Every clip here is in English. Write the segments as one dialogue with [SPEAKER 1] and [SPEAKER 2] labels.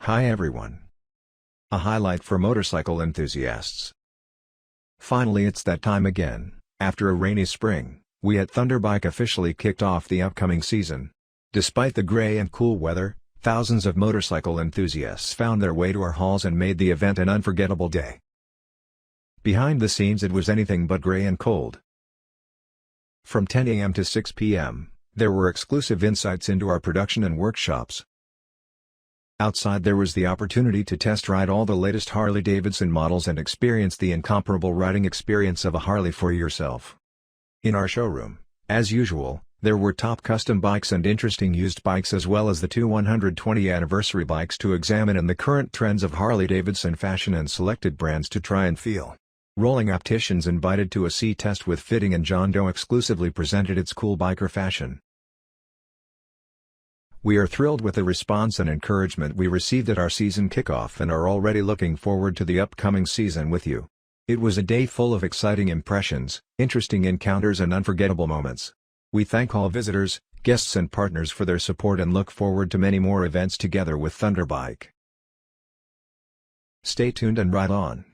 [SPEAKER 1] Hi everyone. A highlight for motorcycle enthusiasts. Finally it's that time again. After a rainy spring, we at Thunderbike officially kicked off the upcoming season. Despite the gray and cool weather, thousands of motorcycle enthusiasts found their way to our halls and made the event an unforgettable day. Behind the scenes it was anything but gray and cold. From 10 a.m. to 6 p.m., there were exclusive insights into our production and workshops. Outside there was the opportunity to test ride all the latest Harley-Davidson models and experience the incomparable riding experience of a Harley for yourself. In our showroom, as usual, there were top custom bikes and interesting used bikes as well as the two 120 anniversary bikes to examine and the current trends of Harley-Davidson fashion and selected brands to try and feel. Rolling Opticians invited to a C-test with fitting and JohnDoe exclusively presented its cool biker fashion. We are thrilled with the response and encouragement we received at our season kickoff and are already looking forward to the upcoming season with you. It was a day full of exciting impressions, interesting encounters and unforgettable moments. We thank all visitors, guests and partners for their support and look forward to many more events together with Thunderbike. Stay tuned and ride on.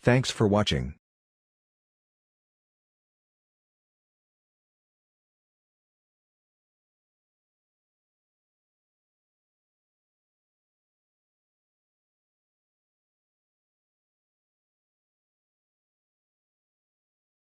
[SPEAKER 1] Thanks for watching.